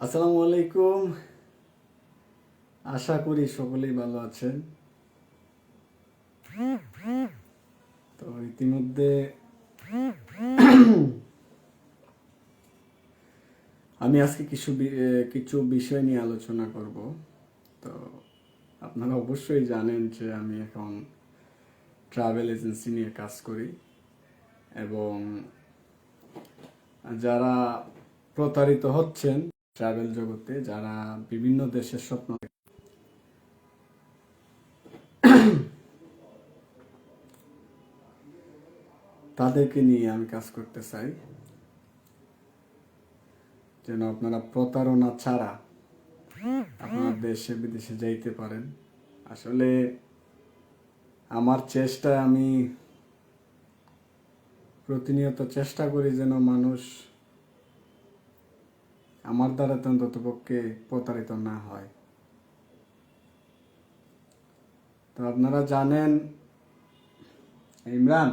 আসসালামু আলাইকুম। আশা করি সকলেই ভালো আছেন। তো ইতিমধ্যে আমি আজকে কিছু বিষয় নিয়ে আলোচনা করব। তো আপনারা অবশ্যই জানেন যে আমি এখন ট্রাভেল এজেন্সি নিয়ে কাজ করি এবং যারা প্রতারিত হচ্ছেন ট্রাভেল জগতে, যারা বিভিন্ন দেশের স্বপ্ন তাদেরকে নিয়ে আমি কাজ করতে চাই, যেন আপনারা প্রতারণা ছাড়া আপনার দেশে বিদেশে যাইতে পারেন। আসলে আমার চেষ্টায় আমি প্রতিনিয়ত চেষ্টা করি যেন মানুষ আমার দ্বারা অন্তত পক্ষে প্রতারিত না হয়। তো আপনারা জানেন ইমরান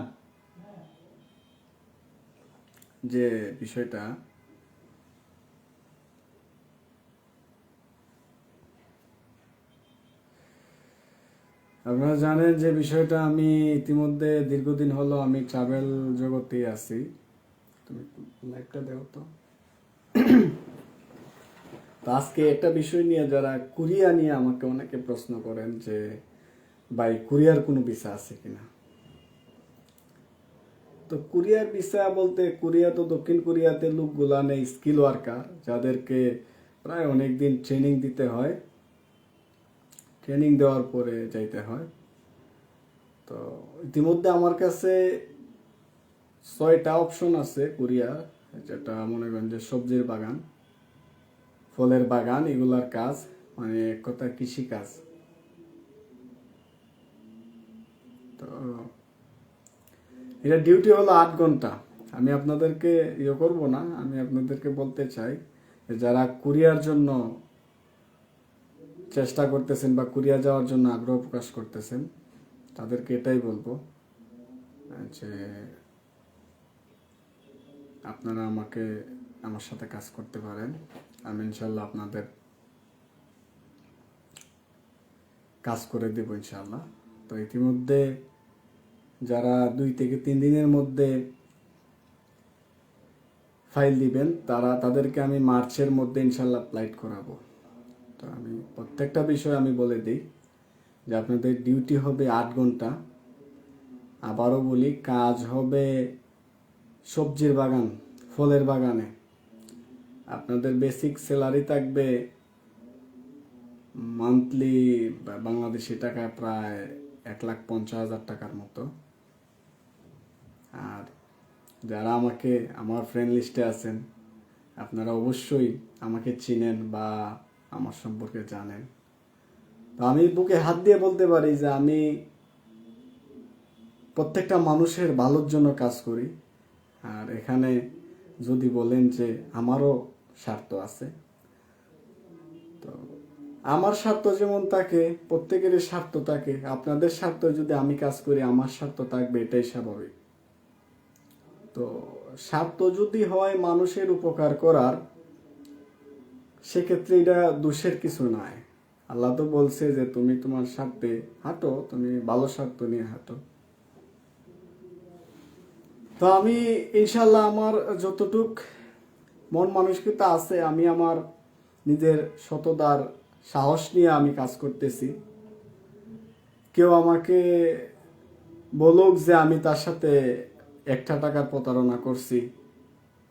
যে বিষয়টা, আপনারা জানেন যে বিষয়টা আমি ইতিমধ্যে দীর্ঘদিন হলো আমি ট্রাভেল জগতে আছি। তুমি লাইভটা দেখো তো। তো আজকে একটা বিষয় নিয়ে, যারা কোরিয়া নিয়ে আমাকে অনেকে প্রশ্ন করেন যে ভাই কোরিয়ার কোনো ভিসা আছে কিনা। তো কোরিয়ার ভিসা বলতে, কোরিয়া তো দক্ষিণ কোরিয়াতে লোকগুলা নেই স্কিল ওয়ার্কার, যাদেরকে প্রায় অনেক দিন ট্রেনিং দিতে হয়, ট্রেনিং দেওয়ার পরে যাইতে হয়। তো ইতিমধ্যে আমার কাছে 6টা অপশন আছে কোরিয়া, যেটা মনে করেন যে সবজির বাগান, ফলের বাগান, এগুলার কাজ, মানে এক কথা কৃষি কাজ। তো এটা ডিউটি হলো 8 ঘন্টা। আমি আপনাদেরকে করব না, আমি আপনাদেরকে বলতে চাই যারা কোরিয়ার জন্য চেষ্টা করতেছেন বা কোরিয়া যাওয়ার জন্য আগ্রহ প্রকাশ করতেছেন, তাদেরকে এটাই বলবো যে আপনারা আমার সাথে কাজ করতে পারেন। আমি ইনশাল্লাহ আপনাদের কাজ করে দেব ইনশাল্লাহ। তো ইতিমধ্যে যারা 2 থেকে 3 দিনের মধ্যে ফাইল দিবেন, তাদেরকে আমি মার্চের মধ্যে ইনশাল্লাহ ফ্লাইট করাবো। তো আমি প্রত্যেকটা বিষয় আমি বলে দিই যে আপনাদের ডিউটি হবে 8 ঘন্টা। আবারও বলি, কাজ হবে সবজির বাগান, ফলের বাগানে। আপনাদের বেসিক স্যালারি থাকবে মান্থলি বাংলাদেশি টাকায় প্রায় 1,50,000 টাকার মতো। আর যারা আমার ফ্রেন্ড লিস্টে আছেন, আপনারা অবশ্যই আমাকে চিনেন বা আমার সম্পর্কে জানেন। তো আমি বুকে হাত দিয়ে বলতে পারি যে আমি প্রত্যেকটা মানুষের ভালোর জন্য কাজ করি। আর এখানে যদি বলেন যে আমারও স্বার্থ আছে, তো আমার স্বার্থ যেমন থাকে, প্রত্যেকেরই স্বার্থ থাকে। আপনাদের স্বার্থ যদি আমি কাজ করি, আমার স্বার্থ থাকবে, এটাই স্বাভাবিক। তো স্বার্থ যদি হয় মানুষের উপকার করার, সেক্ষেত্রে এটা দোষের কিছু নাই। আল্লাহ তো বলছে যে তুমি তোমার স্বার্থে হাঁটো, তুমি ভালো স্বার্থ নিয়ে হাঁটো। তো আমি ইনশাল্লাহ আমার যতটুক মন মানসিকতা আছে, আমি আমার নিজের সততার সাহস নিয়ে আমি কাজ করতেছি। কেউ আমাকে বলুক যে আমি তার সাথে 1টা টাকার প্রতারণা করছি,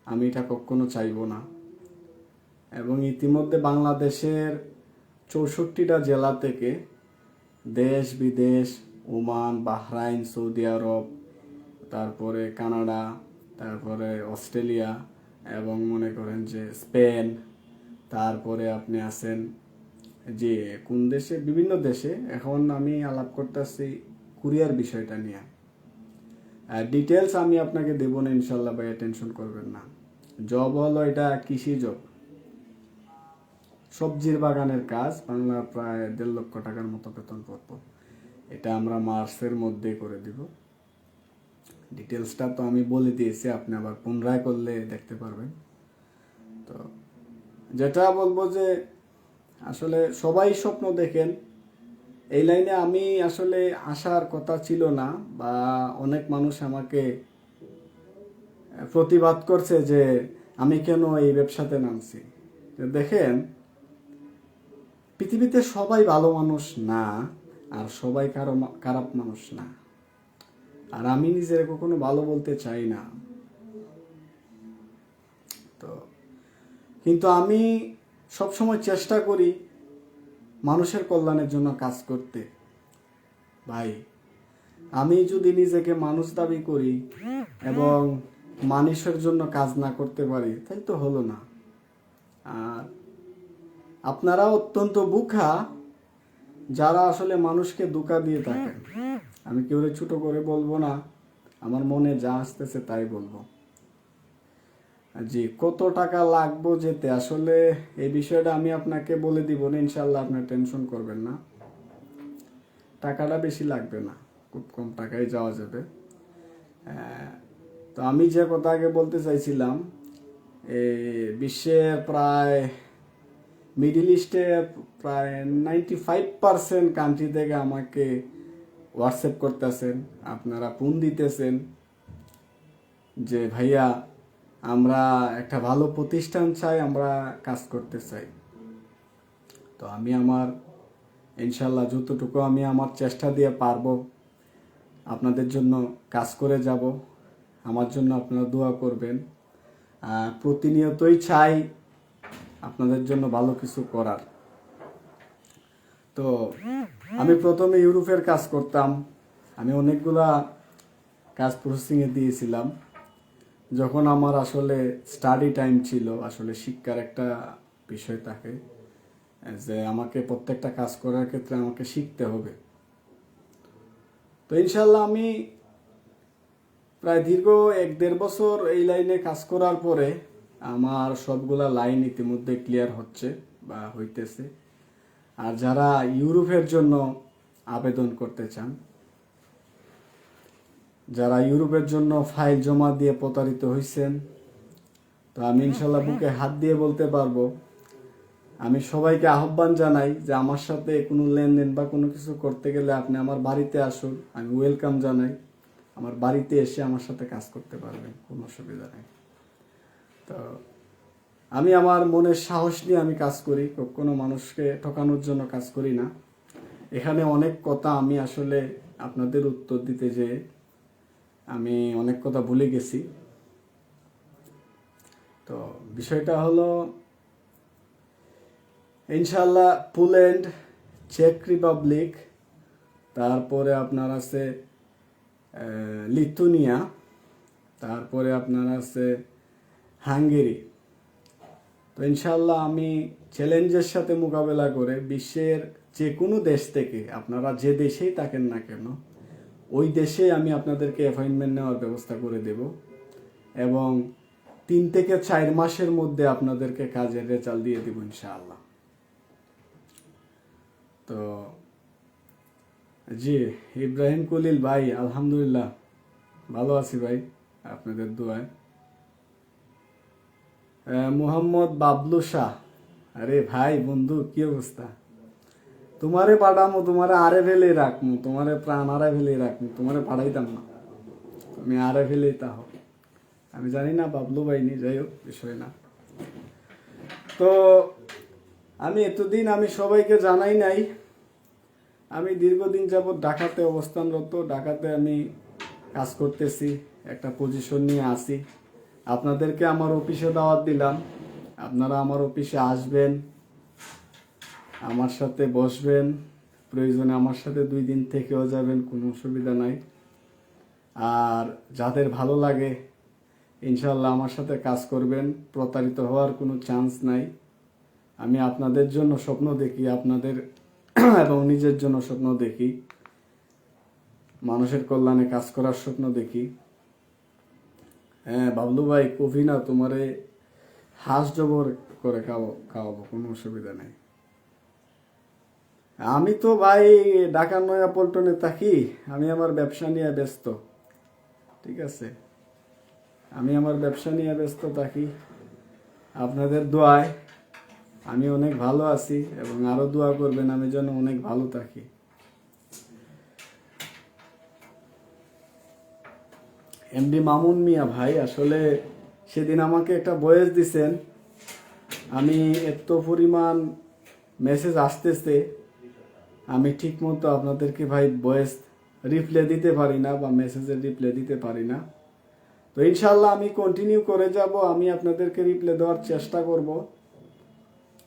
আমি এটা কখনো চাইবো না। এবং ইতিমধ্যে বাংলাদেশের 64টা জেলা থেকে দেশ বিদেশ, ওমান, বাহরাইন, সৌদি আরব, তারপরে কানাডা, তারপরে অস্ট্রেলিয়া, এবং মনে করেন যে স্পেন, তারপরে আপনি আছেন যে কোন দেশে, বিভিন্ন দেশে। এখন আমি আলাপ করতেছি কুরিয়ার বিষয়টা নিয়ে। ডিটেলস আমি আপনাকে দেবো না ইনশাল্লাহ ভাইয়া, টেনশন করবেন না। জব হলো এটা কৃষি জব, সবজির বাগানের কাজ। বাংলা প্রায় 1.5 লক্ষ টাকার মতো বেতন পাবো। এটা আমরা মার্চের মধ্যে করে দিব। ডিটেলসটা তো আমি বলে দিয়েছি, আপনি আবার পুনরায় করলে দেখতে পারবেন। তো যেটা বলবো যে আসলে সবাই স্বপ্ন দেখেন, এই লাইনে আমি আসলে আসার কথা ছিল না, বা অনেক মানুষ আমাকে প্রতিবাদ করছে যে আমি কেন এই ব্যবসাতে নামছি। তো দেখেন, পৃথিবীতে সবাই ভালো মানুষ না, আর সবাই খারাপ মানুষ না। আর আমি নিজের কখনো ভালো বলতে চাই না। তো কিন্তু আমি সবসময় চেষ্টা করি মানুষের কল্যাণের জন্য কাজ করতে। ভাই, আমি যদি নিজেকে মানুষ দাবি করি এবং মানুষের জন্য কাজ না করতে পারি, তাই তো হলো না। আর আপনারা অত্যন্ত বুকা যারা আসলে মানুষকে ধোঁকা দিয়ে থাকেন। আমি কেউ ছোট করে বলবো না, আমার মনে যা আসতেছে তাই বলবো। জি, কত টাকা লাগবো যেতে, আসলে এই বিষয়টা আমি আপনাকে বলে দিব না, ইনশাল্লাহ আপনার টেনশন করবেন না। টাকাটা বেশি লাগবে না, খুব কম টাকায় যাওয়া যাবে। তো আমি যে কথা আগে বলতে চাইছিলাম, এই বিশ্বের প্রায় মিডিল ইস্টে প্রায় 95% কান্ট্রি থেকে আমাকে হোয়াটসঅ্যাপ করতেছেন, আপনারা ফোন দিতেছেন যে ভাইয়া আমরা একটা ভালো প্রতিষ্ঠান চাই, আমরা কাজ করতে চাই। তো আমি আমার ইনশাল্লাহ যতটুকু আমি আমার চেষ্টা দিয়ে পারবো আপনাদের জন্য কাজ করে যাব। আমার জন্য আপনারা দোয়া করবেন। প্রতিনিয়তই চাই আপনাদের জন্য ভালো কিছু করার। তো আমি প্রথমে ইউরোপের কাজ করতাম, আমি অনেকগুলা কাজ প্রসেসিংয়ে দিয়েছিলাম। যখন আমার আসলে স্টাডি টাইম ছিল, আসলে শিক্ষার একটা বিষয় থাকে যে আমাকে প্রত্যেকটা কাজ করার ক্ষেত্রে আমাকে শিখতে হবে। তো ইনশাল্লাহ আমি প্রায় দীর্ঘ 1-1.5 বছর এই লাইনে কাজ করার পরে আমার সবগুলা লাইন ইতিমধ্যে ক্লিয়ার হচ্ছে বা হইতেছে। আর যারা ইউরোপের জন্য আবেদন করতে চান, যারা ইউরোপের জন্য ফাইল জমা দিয়ে প্রতারিত হয়েছেন, তো আমি ইনশাল্লাহ বুকে হাত দিয়ে বলতে পারবো, আমি সবাইকে আহ্বান জানাই যে আমার সাথে কোনো লেনদেন বা কোনো কিছু করতে গেলে আপনি আমার বাড়িতে আসুন, আমি ওয়েলকাম জানাই। আমার বাড়িতে এসে আমার সাথে কাজ করতে পারবেন, কোনো অসুবিধা নেই। তো আমি আমার মনের সাহস নিয়ে আমি কাজ করি, কোনো মানুষকে ঠকানোর জন্য কাজ করি না। এখানে অনেক কথা আমি আসলে আপনাদের উত্তর দিতে যেয়ে আমি অনেক কথা ভুলে গেছি। তো বিষয়টা হলো ইনশাল্লাহ পোল্যান্ড, চেক রিপাবলিক, তারপরে আপনার আছে লিথুনিয়া, তারপরে আপনার আছে হাঙ্গেরি। তো ইনশাল্লাহ আমি চ্যালেঞ্জের সাথে মোকাবেলা করে বিশ্বের যে কোনো দেশ থেকে, আপনারা যে দেশেই থাকেন না কেন, ওই দেশে আমি আপনাদেরকে অ্যাপয়েন্টমেন্ট নেওয়ার ব্যবস্থা করে দেব এবং 3 থেকে 4 মাসের মধ্যে আপনাদেরকে কাজের রেজাল্ট দিয়ে দেব ইনশাআল্লাহ। তো জি, ইব্রাহিম কলিল ভাই, আলহামদুলিল্লাহ ভালো আছি ভাই, আপনাদের দোয়ায়। মোহাম্মদ বাবলু শাহ, আরে ভাই বন্ধু, কি অবস্থা? তোমারে পাঠামো, তোমারে আরে ফেলে রাখমু, তোমারে প্রাণ আরে ফেলে রাখমু, তোমারে পাঠাইতাম না, তুমি আরে ফেলেই তা হোক। আমি জানি না বাবলু ভাই নি, যাই হোক, বিষয় না। তো আমি এতদিন আমি সবাইকে জানাই নাই, আমি দীর্ঘদিন যাবৎ ঢাকাতে অবস্থানরত, ঢাকাতে আমি কাজ করতেছি, একটা পজিশন নিয়ে আসি। আপনাদেরকে আমার অফিসে দাওয়াত দিলাম, আপনারা আমার অফিসে আসবেন, আমার সাথে বসবেন, প্রয়োজনে আমার সাথে 2 দিন থেকেও যাবেন, কোনো অসুবিধা নাই। আর যাদের ভালো লাগে ইনশাল্লাহ আমার সাথে কাজ করবেন, প্রতারিত হওয়ার কোনো চান্স নাই। আমি আপনাদের জন্য স্বপ্ন দেখি, আপনাদের এবং নিজের জন্য স্বপ্ন দেখি, মানুষের কল্যাণে কাজ করার স্বপ্ন দেখি। হ্যাঁ বাবলু ভাই, কফি না, তোমারে হাঁস জবর করে খাওয়াবো, কোনো অসুবিধা নেই। আমি তো ভাই ঢাকার নয়া পল্টনে থাকি, আমি আমার ব্যবসা নিয়ে ব্যস্ত, ঠিক আছে, আমি আমার ব্যবসা নিয়ে ব্যস্ত থাকি। আপনাদের দোয়ায় আমি অনেক ভালো আছি এবং আরো দোয়া করবেন আমি যেন অনেক ভালো থাকি। এমডি মামুন মিয়া ভাই, আসলে সেদিন আমাকে একটা ভয়েস দিছেন, আমি এত পরিমাণ মেসেজ আসতেছে, আমি ঠিক মতো আপনাদেরকে ভাই ভয়েস রিপ্লাই দিতে পারি না বা মেসেজের রিপ্লাই দিতে পারি না। তো ইনশাল্লাহ আমি কন্টিনিউ করে যাব, আমি আপনাদেরকে রিপ্লাই দেওয়ার চেষ্টা করব।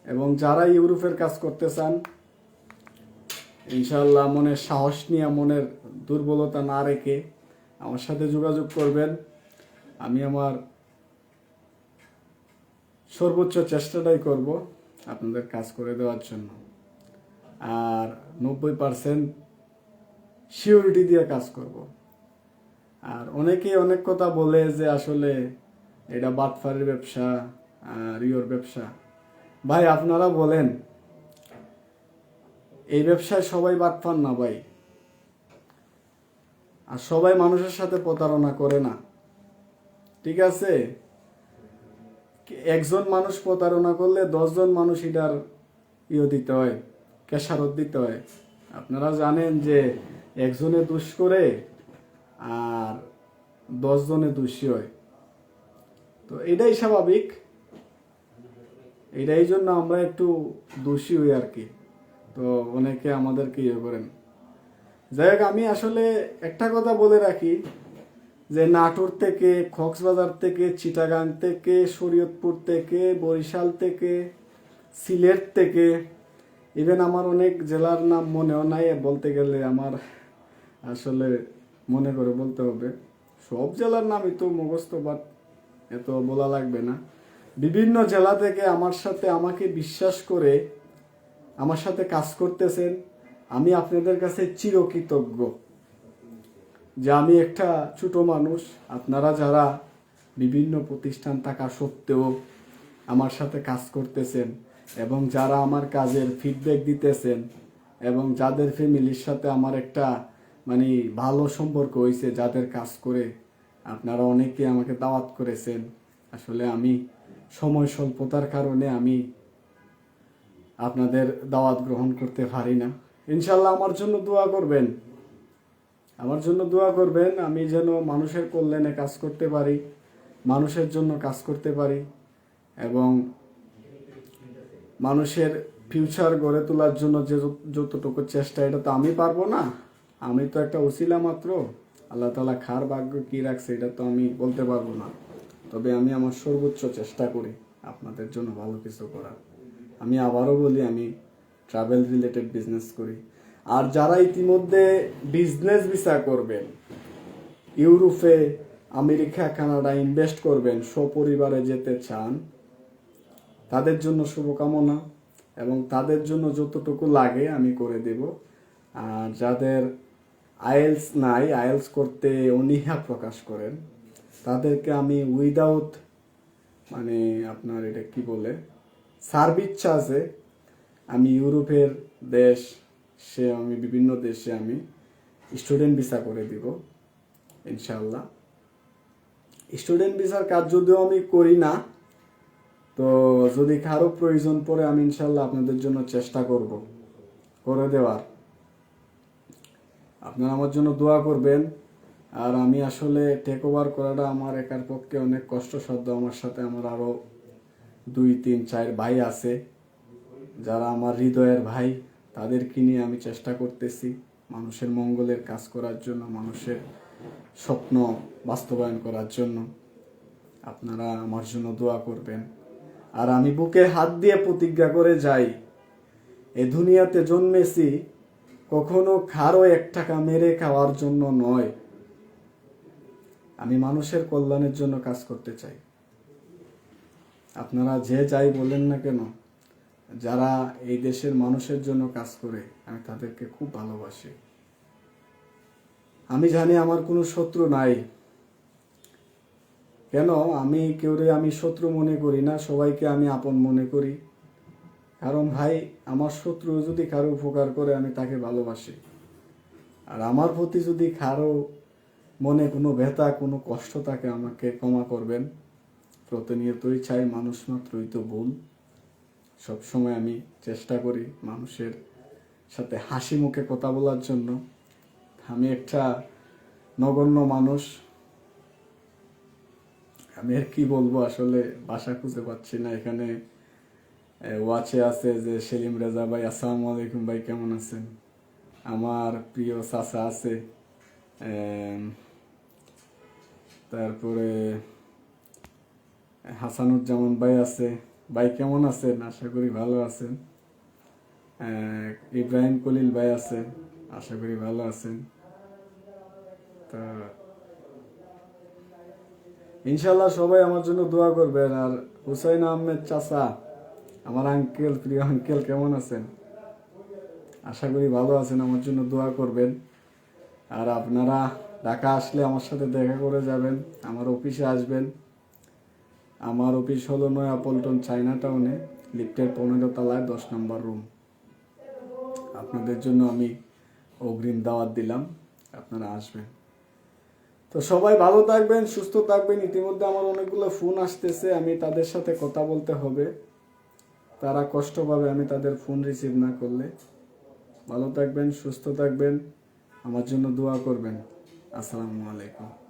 এবং যারা ইউরোপের কাজ করতে চান, ইনশাল্লাহ মনের সাহস নিয়ে, মনের দুর্বলতা না রেখে আমার সাথে যোগাযোগ করবেন। আমি আমার সর্বোচ্চ চেষ্টাটাই করব আপনাদের কাজ করে দেওয়ার জন্য। আর 90% সিওরিটি দিয়ে কাজ করব। আর অনেকেই অনেক কথা বলে যে আসলে এটা বাটফারের ব্যবসা আর ইয়োর ব্যবসা। ভাই আপনারা বলেন, এই ব্যবসায় সবাই বাটফার না ভাই, আর সবাই মানুষের সাথে প্রতারণা করে না, ঠিক আছে? একজন মানুষ প্রতারণা করলে 10 জন মানুষ এটার দিতে হয়, কেশারত দিতে হয়। আপনারা জানেন যে একজনে দোষ করে আর 10 জনে দোষী হয়, তো এটাই স্বাভাবিক। এটাই জন্য আমরা একটু দোষী হই আর কি, তো অনেকে আমাদেরকে করেন। যাই হোক, আমি আসলে একটা কথা বলে রাখি যে নাটোর থেকে, কক্সবাজার থেকে, চিটাগাং থেকে, শরীয়তপুর থেকে, বরিশাল থেকে, সিলেট থেকে, ইভেন আমার অনেক জেলার নাম মনেও নাই, বলতে গেলে আমার আসলে মনে করে বলতে হবে। সব জেলার নামই তো মুখস্থ, বাট এত বলা লাগবে না। বিভিন্ন জেলা থেকে আমার সাথে, আমাকে বিশ্বাস করে আমার সাথে কাজ করতেছেন। আমি আপনাদের কাছে চিরকৃতজ্ঞ যে আমি একটা ছোট মানুষ, আপনারা যারা বিভিন্ন প্রতিষ্ঠান থাকা সত্ত্বেও আমার সাথে কাজ করতেছেন এবং যারা আমার কাজের ফিডব্যাক দিতেছেন এবং যাদের ফ্যামিলির সাথে আমার একটা মানে ভালো সম্পর্ক হয়েছে, যাদের কাজ করে আপনারা অনেকে আমাকে দাওয়াত করেছেন। আসলে আমি সময় স্বল্পতার কারণে আমি আপনাদের দাওয়াত গ্রহণ করতে পারি না। ইনশাল্লাহ আমার জন্য দোয়া করবেন, আমার জন্য দোয়া করবেন, আমি যেন মানুষের কল্যাণে কাজ করতে পারি, মানুষের জন্য কাজ করতে পারি এবং মানুষের ফিউচার গড়ে তোলার জন্য যে যতটুকু চেষ্টা, এটা তো আমি পারবো না, আমি তো একটা ওসিলা মাত্র। আল্লাহ তাআলা কার ভাগ্য কি রাখছে এটা তো আমি বলতে পারবো না, তবে আমি আমার সর্বোচ্চ চেষ্টা করি আপনাদের জন্য ভালো কিছু করার। আমি আবারও বলি, আমি ট্রাভেল রিলেটেড বিজনেস করি। আর যারা ইতিমধ্যে বিজনেস ভিসা করবেন, ইউরোপে, আমেরিকা, কানাডা ইনভেস্ট করবেন, সপরিবারে যেতে চান, তাদের জন্য শুভকামনা এবং তাদের জন্য যতটুকু লাগে আমি করে দেব। আর যাদের আইএলস নাই, আইএলস করতে অনীহা প্রকাশ করেন, তাদেরকে আমি উইদাউট মানে আপনার এটা কি বলে সার্ভিস চার্জে আমি ইউরোপের দেশ, আমি বিভিন্ন দেশে আমি স্টুডেন্ট ভিসা করে দিব ইনশাআল্লাহ। স্টুডেন্ট ভিসার কাজ যদিও আমি করি না, তো যদি কারো প্রয়োজন পড়ে আমি ইনশাআল্লাহ আপনাদের জন্য চেষ্টা করব করে দেওয়ার। আপনারা আমার জন্য দোয়া করবেন। আর আমি আসলে টেক ওভার করাটা আমার একার পক্ষে অনেক কষ্টসাধ্য। আমার সাথে আমার আরো 2, 3, 4 ভাই আছে যারা আমার হৃদয়ের ভাই, তাদেরকে নিয়ে আমি চেষ্টা করতেছি মানুষের মঙ্গলের কাজ করার জন্য, মানুষের স্বপ্ন বাস্তবায়ন করার জন্য। আপনারা আমার জন্য দোয়া করবেন। আর আমি বুকে হাত দিয়ে প্রতিজ্ঞা করে যাই, এই দুনিয়াতে জন্মেছি কখনো কারো 1 টাকা মেরে খাওয়ার জন্য নয়, আমি মানুষের কল্যাণের জন্য কাজ করতে চাই। আপনারা যে যাই বলেন না কেন, যারা এই দেশের মানুষের জন্য কাজ করে আমি তাদেরকে খুব ভালোবাসি। আমি জানি আমার কোনো শত্রু নাই, কেন আমি আমি শত্রু মনে করি না, সবাইকে আমি আপন মনে করি। কারণ ভাই, আমার শত্রু যদি কারো উপকার করে আমি তাকে ভালোবাসি, আর আমার প্রতি যদি কারো মনে কোনো ব্যথা, কোনো কষ্ট থাকে আমাকে ক্ষমা করবেন। প্রতিনিয়তই চাই, মানুষ মাত্রই তো ভুল, সবসময় আমি চেষ্টা করি মানুষের সাথে হাসি মুখে কথা বলার জন্য। আমি একটা নগণ্য মানুষ, আমি আর কি বলবো, আসলে ভাষা খুঁজে পাচ্ছি না। এখানে ওয়াচে আছে যে সেলিম রেজা ভাই, আসসালামু আলাইকুম ভাই, কেমন আছেন? আমার প্রিয় চাচা আছে, তারপরে হাসানুজ্জামান ভাই আছে। ভাই কেমন আছেন? আশা করি ভালো আছেন। ইব্রাহিম কলিল ভাই আছে, আশা করি ভালো আছেন। তা ইনশাল্লাহ সবাই আমার জন্য দোয়া করবেন। আর হুসাইন আহমেদ চাচা, আমার আঙ্কেল, প্রিয় আঙ্কেল, কেমন আছেন? আশা করি ভালো আছেন, আমার জন্য দোয়া করবেন। আর আপনারা ঢাকা আসলে আমার সাথে দেখা করে যাবেন, আমার অফিসে আসবেন। আমার অফিস হলো নয়াপল্টন চায়না টাউনে, লিফটের 15 তলায় 10 নম্বর রুম। আপনাদের জন্য আমি অগ্রিম দাওয়াত দিলাম, আপনারা আসবেন। তো সবাই ভালো থাকবেন, সুস্থ থাকবেন। ইতিমধ্যে আমার অনেকগুলো ফোন আসতেছে, আমি তাদের সাথে কথা বলতে হবে। তারা কষ্ট পাবে আমি তাদের ফোন রিসিভ না করলে। ভালো থাকবেন, সুস্থ থাকবেন, আমার জন্য দোয়া করবেন। আসসালামু আলাইকুম।